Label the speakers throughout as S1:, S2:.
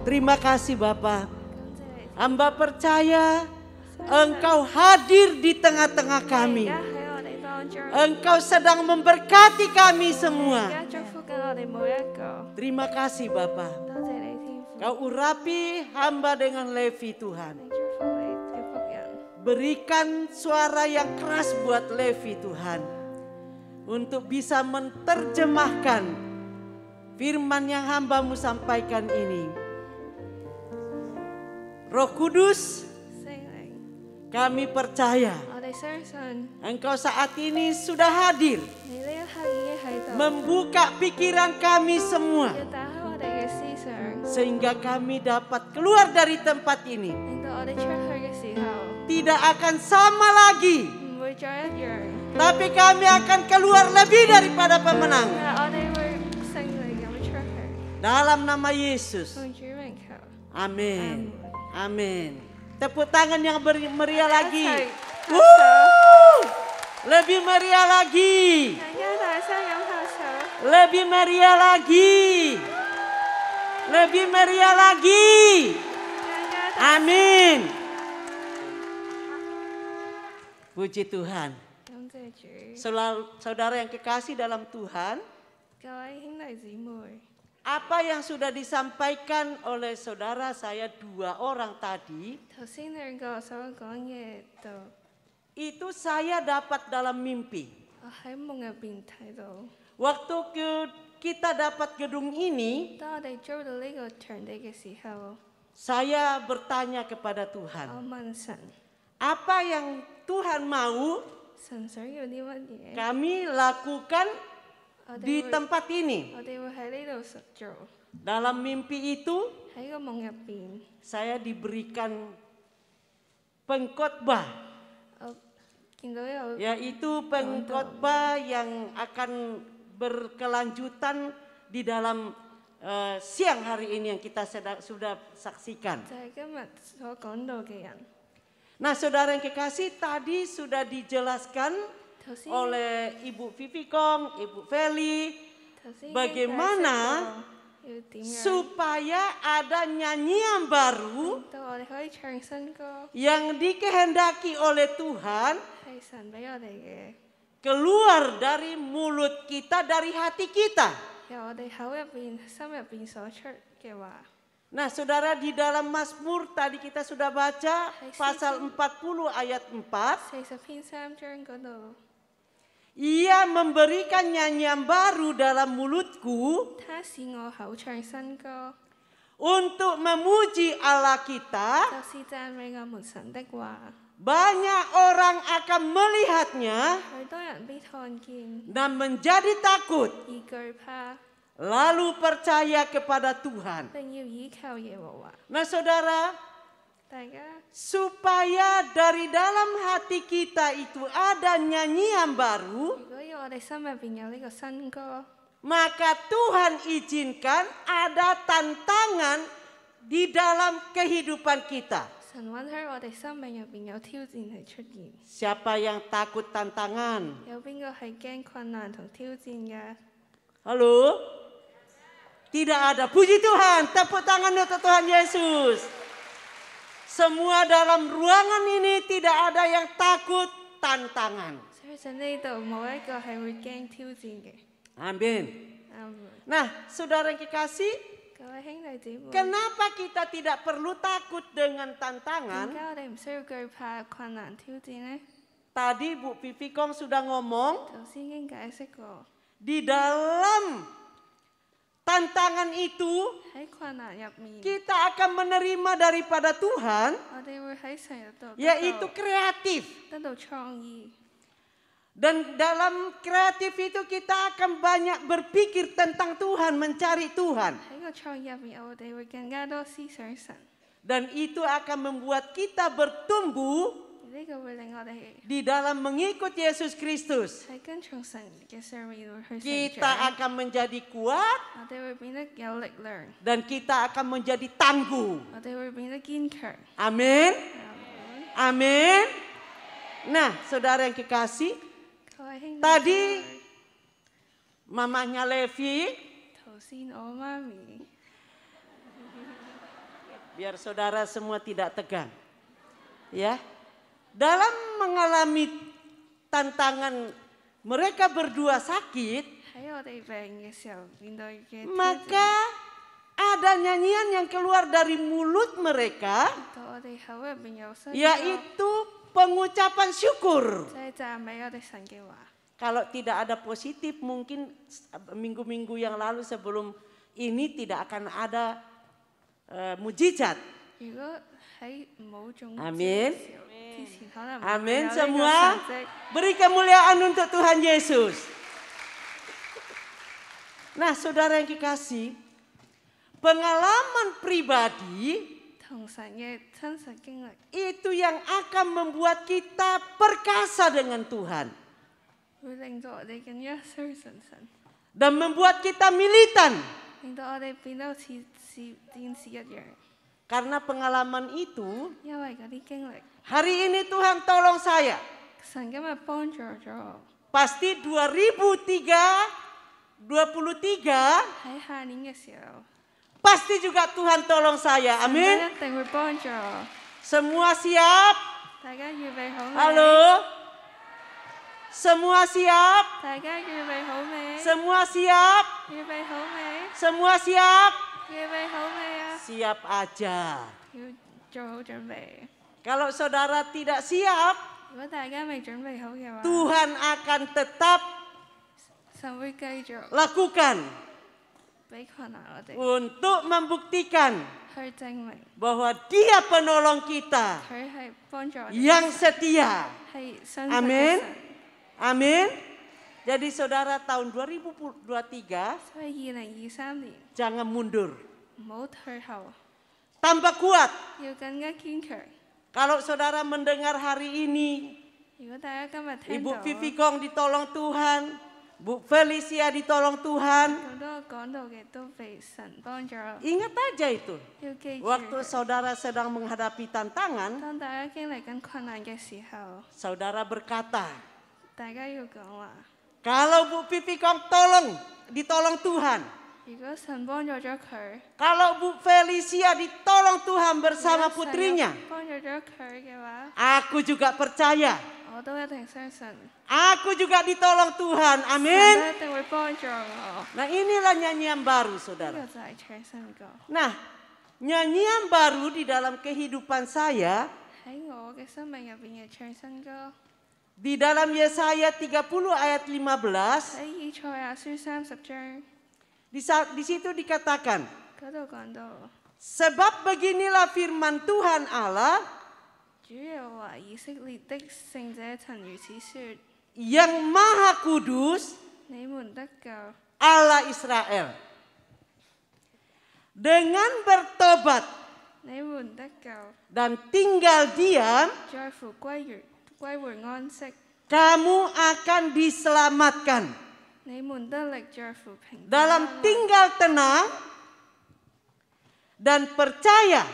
S1: Terima kasih Bapa. Hamba percaya Engkau hadir di tengah-tengah kami. Engkau sedang memberkati kami semua. Terima kasih Bapa. Kau urapi hamba dengan Levi Tuhan. Berikan suara yang keras buat Levi Tuhan. Untuk bisa menerjemahkan firman yang hamba-Mu sampaikan ini. Roh Kudus, kami percaya Engkau saat ini sudah hadir. Membuka pikiran kami semua. Sehingga kami dapat keluar dari tempat ini. Tidak akan sama lagi. Tapi kami akan keluar lebih daripada pemenang. Dalam nama Yesus. Amin. Amin. Tepuk tangan yang meriah lagi. Lebih meriah lagi. Lebih meriah lagi. Lebih meriah lagi. Amin. Puji Tuhan. Saudara yang kekasih dalam Tuhan. Apa yang sudah disampaikan oleh saudara saya 2 orang tadi. Itu saya dapat dalam mimpi. Waktu kita dapat gedung ini. Saya bertanya kepada Tuhan. Apa yang Tuhan mau kami lakukan di tempat ini. Dalam mimpi itu saya diberikan pengkhotbah, yaitu pengkhotbah yang akan berkelanjutan di dalam siang hari ini yang kita sudah saksikan. Nah saudara yang kekasih, tadi sudah dijelaskan oleh Ibu Vivi Kong, Ibu Feli, bagaimana supaya ada nyanyian baru yang dikehendaki oleh Tuhan keluar dari mulut kita, dari hati kita. Nah saudara, di dalam Mazmur tadi kita sudah baca pasal 40 ayat 4. Ia memberikan nyanyian baru dalam mulutku untuk memuji Allah kita. Banyak orang akan melihatnya dan menjadi takut. Lalu percaya kepada Tuhan. Nah saudara, supaya dari dalam hati kita itu ada nyanyian baru, maka Tuhan izinkan ada tantangan di dalam kehidupan kita. Siapa yang takut tantangan? Halo? Tidak ada. Puji Tuhan, tepuk tangan untuk Tuhan Yesus. Semua dalam ruangan ini tidak ada yang takut tantangan. Amin. Nah, saudara yang kekasih, kenapa kita tidak perlu takut dengan tantangan? Tadi Bu Vivi Kong sudah ngomong, di dalam tantangan itu kita akan menerima daripada Tuhan, yaitu kreatif. Dan dalam kreatif itu kita akan banyak berpikir tentang Tuhan, mencari Tuhan. Dan itu akan membuat kita bertumbuh di dalam mengikut Yesus Kristus. Kita akan menjadi kuat dan kita akan menjadi tangguh. Amin. Amin. Nah, saudara yang kekasih, tadi mamanya Levi biar saudara semua tidak tegang. Ya. Dalam mengalami tantangan mereka berdua sakit, maka ada nyanyian yang keluar dari mulut mereka, yaitu pengucapan syukur. Kalau tidak ada positif, mungkin minggu-minggu yang lalu sebelum ini tidak akan ada mujizat. Amin. Amin semua. Beri kemuliaan untuk Tuhan Yesus. Nah, saudara yang kekasih, pengalaman pribadi itu yang akan membuat kita perkasa dengan Tuhan. Dan membuat kita militan. Karena pengalaman itu, hari ini Tuhan tolong saya. Pasti 2023 pasti juga Tuhan tolong saya. Amin. Semua siap? Halo? Semua siap? Semua siap? Semua siap? Siap aja. Kalau saudara tidak siap, Tuhan akan tetap lakukan untuk membuktikan bahwa Dia penolong kita yang setia. Amin. Amin. Jadi saudara tahun 2023 jangan mundur. Tambah kuat. Kalau saudara mendengar hari ini Ibu Vivi Kong ditolong Tuhan, Bu Felicia ditolong Tuhan. Ingat aja itu. Waktu saudara sedang menghadapi tantangan, saudara berkata, kalau Bu Vivi Kong ditolong Tuhan. Kalau Bu Felicia ditolong Tuhan bersama putrinya, aku juga percaya. Aku juga ditolong Tuhan. Amin. Nah, inilah nyanyian baru, saudara. Nah, nyanyian baru di dalam kehidupan saya, di dalam Yesaya 30 ayat 15, di situ dikatakan, sebab beginilah firman Tuhan Allah, yang Maha Kudus, Allah Israel. Dengan bertobat dan tinggal diam, kamu akan diselamatkan. Dalam tinggal tenang dan percaya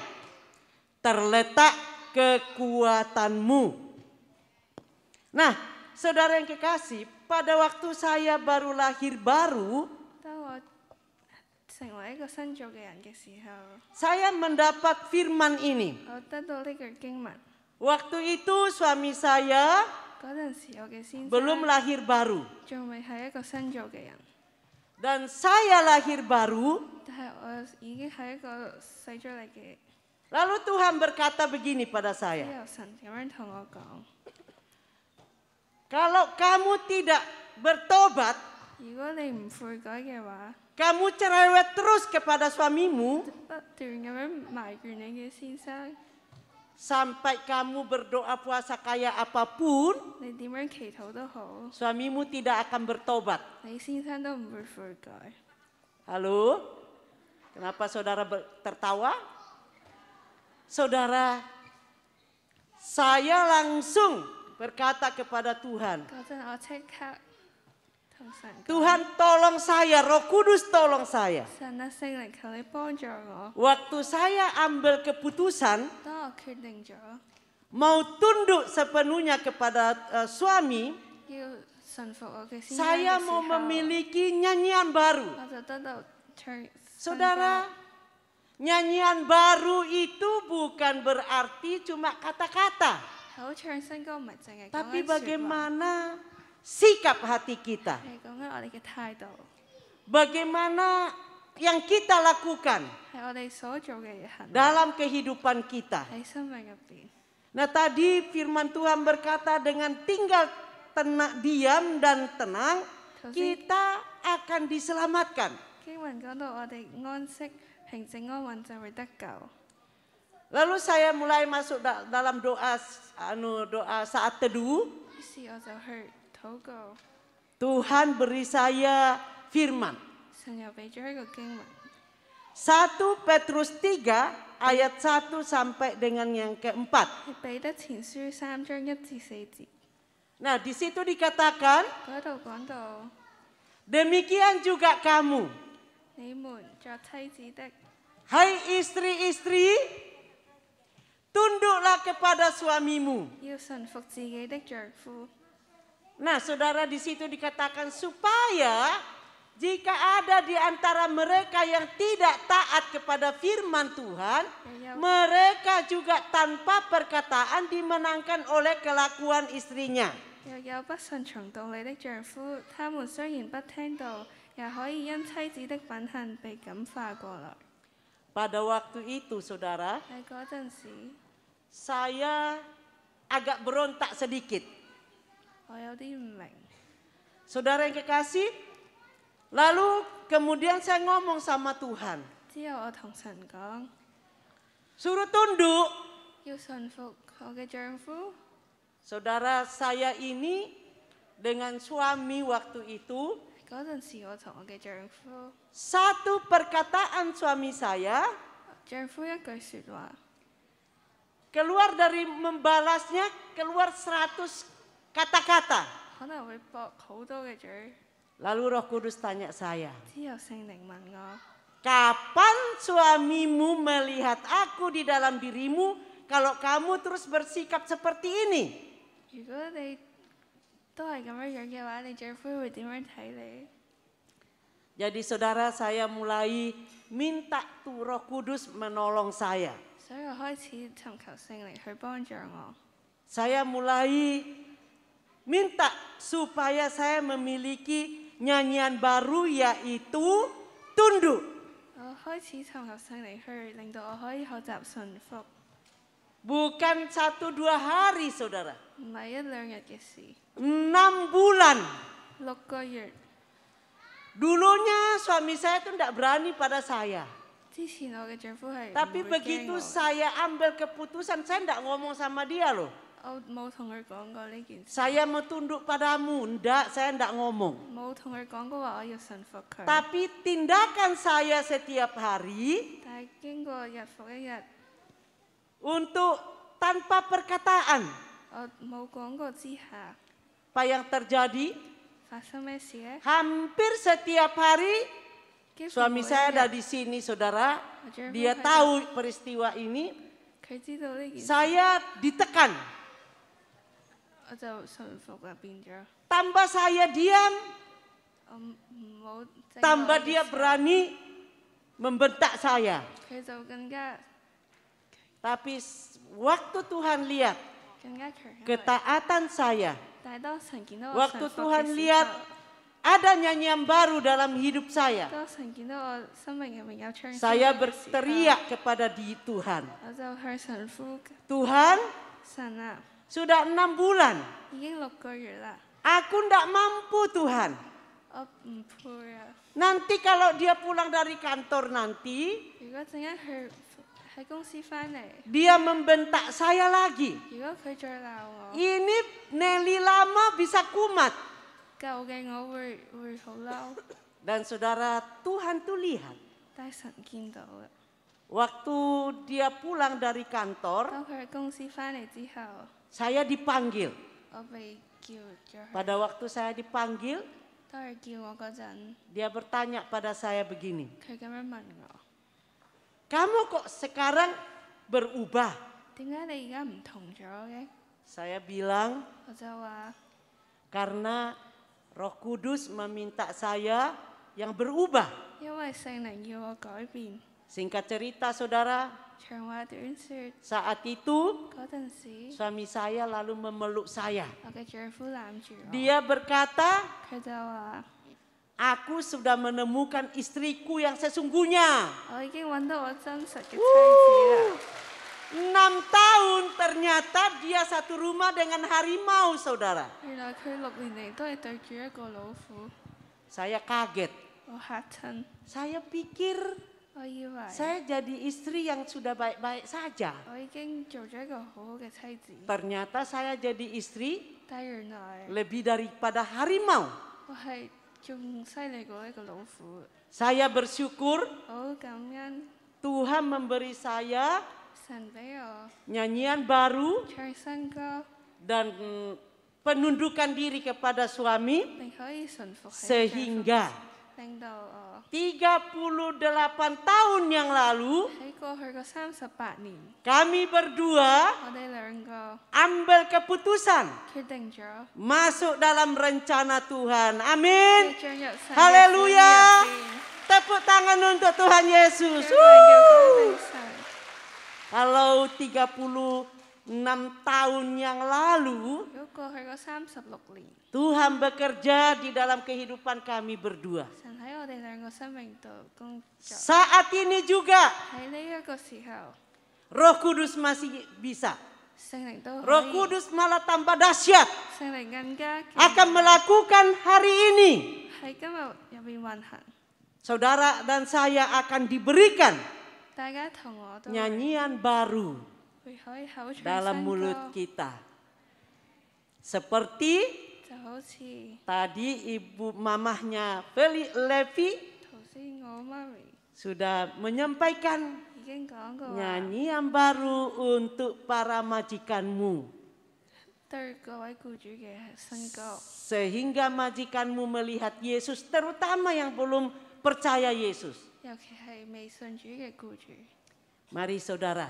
S1: terletak kekuatanmu. Nah, saudara yang kekasih, pada waktu saya baru lahir baru, saya mendapat firman ini. Waktu itu suami saya belum lahir baru. Dan saya lahir baru. Lalu Tuhan berkata begini pada saya. Kalau kamu tidak bertobat, kamu cerewet terus kepada suamimu, sampai kamu berdoa puasa kayak apapun, suamimu tidak akan bertobat. Halo? Kenapa saudara tertawa? Saudara, saya langsung berkata kepada Tuhan, Tuhan tolong saya, Roh Kudus tolong saya. Waktu saya ambil keputusan mau tunduk sepenuhnya kepada suami, saya mau memiliki nyanyian baru. Saudara, Nyanyian baru itu bukan berarti cuma kata-kata.
S2: 好唱新歌唔係淨係講
S1: Tapi
S2: 緊説話，
S1: bagaimana sikap hati kita.
S2: 係講緊我哋嘅態度，
S1: Bagaimana yang kita lakukan
S2: 係我哋所做嘅行為
S1: dalam kehidupan kita.
S2: 喺生命入邊。
S1: Nah tadi firman Tuhan berkata dengan tinggal diam dan tenang kita akan diselamatkan.
S2: 經文講到我哋安息、平靜安穩就會得救。
S1: Lalu saya mulai masuk dalam doa saat teduh.
S2: 於是我就去禱告，
S1: Tuhan beri saya firman.
S2: 神又俾咗一個經文，
S1: 1 Petrus 3 ayat 1 sampai dengan yang keempat.
S2: 係彼得前書3章1至4節，
S1: Nah di situ dikatakan
S2: 嗰度講到
S1: demikian juga kamu.
S2: 你們作妻子的，
S1: Hai istri-istri, tunduklah kepada suamimu.
S2: 要順服自己的丈夫。
S1: Nah, saudara di situ dikatakan supaya jika ada di antara mereka yang tidak taat kepada firman Tuhan, mereka juga tanpa perkataan dimenangkan oleh kelakuan istrinya.
S2: 又有不順從道理的丈夫，他們雖然不聽道，也可以因妻子的品行被感化過來。
S1: Pada waktu itu, saudara,
S2: 喺嗰陣時，
S1: saya agak berontak sedikit.
S2: 我有啲唔明。
S1: Saudara yang kekasih, lalu kemudian saya ngomong sama Tuhan,
S2: 之後我同神講，
S1: suruh tunduk.
S2: 要順服我嘅丈夫。
S1: Saudara saya ini dengan suami waktu itu,
S2: 嗰陣時我同我嘅丈夫，
S1: satu perkataan suami saya
S2: 丈夫一句説話，
S1: keluar dari membalasnya keluar 100 kata-kata.
S2: 可能會駁好多嘅嘴。
S1: Lalu Roh Kudus tanya saya,
S2: 之後聖靈問我：
S1: kapan suamimu melihat aku di dalam dirimu kalau kamu terus bersikap seperti ini?
S2: 如果你都係咁樣嘅話，你丈夫會點樣睇你？
S1: Jadi saudara saya mulai minta tuh Roh Kudus menolong saya.
S2: 所以我開始尋求聖靈去幫助我。
S1: Saya mulai minta supaya saya memiliki nyanyian baru yaitu tunduk.
S2: 我開始尋求聖靈去令到我可以學習順服，
S1: Bukan 1-2 hari saudara.
S2: 唔係一兩日嘅事。
S1: 6 bulan.
S2: 6個月
S1: Dulunya suami saya itu tidak berani pada saya.
S2: 之前我嘅丈夫係唔
S1: Tapi
S2: 會驚
S1: begitu
S2: 我，
S1: saya ambil keputusan saya tidak ngomong sama dia loh.
S2: 我冇同佢講過呢件事，
S1: Saya mau tunduk padamu. Enggak, saya tidak ngomong.
S2: 冇同佢講過話我要順服佢。
S1: Tapi tindakan saya setiap hari
S2: 但係經過日復一日，
S1: untuk tanpa perkataan.
S2: 我冇講過之下，
S1: Apa yang terjadi?
S2: 發生咩事呢？
S1: Hampir setiap hari
S2: 幾乎
S1: suami
S2: 每一
S1: saya ada
S2: 日
S1: di sini saudara.
S2: 我丈夫
S1: Dia
S2: 喺度
S1: tahu peristiwa ini.
S2: 佢知道呢件事，
S1: Saya ditekan.
S2: 我就順服啦，變咗
S1: Tambah saya diam,
S2: 我唔好整我
S1: tambah
S2: 嘅
S1: dia
S2: 時候
S1: berani membentak saya.
S2: 佢就更加
S1: Tapi waktu Tuhan lihat
S2: 更加強硬。
S1: ketaatan saya,
S2: 但係當神見到我
S1: waktu
S2: 順服
S1: Tuhan
S2: 嘅時
S1: lihat
S2: 候，
S1: ada nyanyian baru dalam hidup saya,
S2: 當神見到我生命入面有唱詩
S1: saya
S2: 嘅時候，
S1: berteriak kepada Tuhan.
S2: 我就向神呼：
S1: Tuhan,
S2: 神啊，
S1: sudah 6 bulan,
S2: 已經6個月啦，
S1: aku tidak mampu Tuhan.
S2: 我唔配啊！
S1: Nanti kalau dia pulang dari kantor nanti,
S2: 如果陣間佢喺公司翻嚟，
S1: dia membentak saya lagi.
S2: 如果佢再鬧我，
S1: Ini Nelly lama bisa kumat.
S2: 舊嘅我會好嬲。
S1: Dan saudara, Tuhan tuh lihat.
S2: 但係神見到啦，
S1: Waktu dia pulang dari kantor,
S2: 當佢喺公司翻嚟之後，
S1: saya dipanggil.
S2: 我被叫咗去。
S1: Pada waktu saya dipanggil,
S2: 當佢叫我嗰陣，
S1: dia bertanya pada saya begini.
S2: 佢咁樣問我：
S1: Kamu kok sekarang berubah?
S2: 點解你而家唔同咗嘅？
S1: Saya bilang,
S2: 我就話：
S1: karena Roh Kudus meminta saya yang berubah.
S2: 因為聖靈要我改變，
S1: Singkat cerita saudara,
S2: 長話短説，
S1: saat itu
S2: 嗰陣時，
S1: suami saya lalu memeluk saya.
S2: 我嘅丈夫攬住我，
S1: Dia berkata,
S2: 佢就話：
S1: aku sudah menemukan istriku yang sesungguhnya.
S2: 我已經揾到我真實嘅妻子啦。
S1: 6 tahun ternyata dia satu rumah dengan harimau saudara.
S2: 原來佢6年嚟都係對住一個老虎，
S1: Saya kaget.
S2: 我嚇親，
S1: Saya pikir
S2: 我以為
S1: saya jadi istri yang sudah baik-baik saja.
S2: 我已經做咗一個好好嘅妻子，
S1: Ternyata saya jadi istri
S2: 但原來
S1: lebih daripada harimau.
S2: 我係仲犀利過一個老虎。
S1: Saya bersyukur
S2: 好感恩
S1: Tuhan memberi saya
S2: 神俾我
S1: nyanyian baru
S2: 唱新歌，
S1: dan penundukan diri kepada suami
S2: 並可以順服喺
S1: sehingga
S2: 令到我
S1: 38 tahun yang lalu
S2: 喺過去個38年，
S1: kami berdua
S2: 我哋兩個
S1: ambil keputusan
S2: 決定咗
S1: masuk dalam rencana Tuhan. Amin.
S2: 要進入神嘅旨意
S1: Haleluya.
S2: 入邊。
S1: Tepuk tangan untuk Tuhan Yesus.
S2: 將榮耀歸俾神。
S1: Kalau 36 tahun yang lalu
S2: 如果過去嗰36年，
S1: Tuhan bekerja di dalam kehidupan kami berdua.
S2: 神喺我哋兩個生命度工作。
S1: Saat ini juga
S2: 喺呢一個時候，
S1: Roh Kudus masih bisa.
S2: 聖靈都可
S1: Roh
S2: 以，
S1: Kudus malah tambah dahsyat
S2: 聖靈更加勁
S1: akan melakukan hari ini.
S2: 喺今日入邊運行。
S1: Saudara dan saya akan diberikan
S2: 大家同我都會
S1: nyanyian baru
S2: 可以口唱
S1: dalam
S2: 新
S1: mulut
S2: 歌，
S1: kita. Seperti
S2: 就好似
S1: tadi ibu mamahnya Levi
S2: 頭先我媽咪
S1: sudah menyampaikan
S2: 已經講過話，
S1: nyanyian baru untuk para majikanmu.
S2: 對各位僱主嘅新歌，
S1: Sehingga majikanmu melihat Yesus, terutama yang belum percaya Yesus.
S2: 尤其係未信主嘅僱主，
S1: Mari saudara,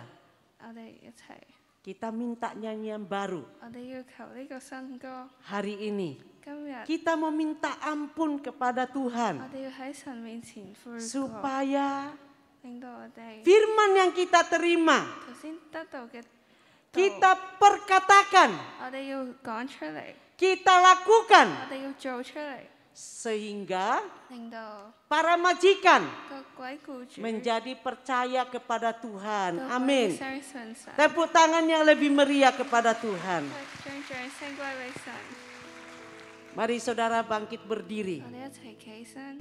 S2: 我哋一齊，
S1: kita minta nyanyian baru
S2: 我哋要求呢個新歌。
S1: hari ini.
S2: 今日
S1: Kita mau minta ampun kepada
S2: 我
S1: Tuhan
S2: 哋要喺神面前悔過，
S1: supaya
S2: 令到我哋
S1: firman yang kita terima
S2: 頭先得到嘅道
S1: kita perkatakan,
S2: 我哋要講出嚟，
S1: kita lakukan
S2: 我哋要做出嚟，
S1: sehingga
S2: 令到
S1: para majikan
S2: 各位僱主
S1: menjadi percaya kepada
S2: 都
S1: Tuhan.
S2: 可以
S1: Amin.
S2: 相信神。
S1: Tepuk tangan yang lebih meriah kepada Tuhan.
S2: 將掌聲歸俾神，
S1: Mari saudara bangkit berdiri.
S2: 我哋一齊企身。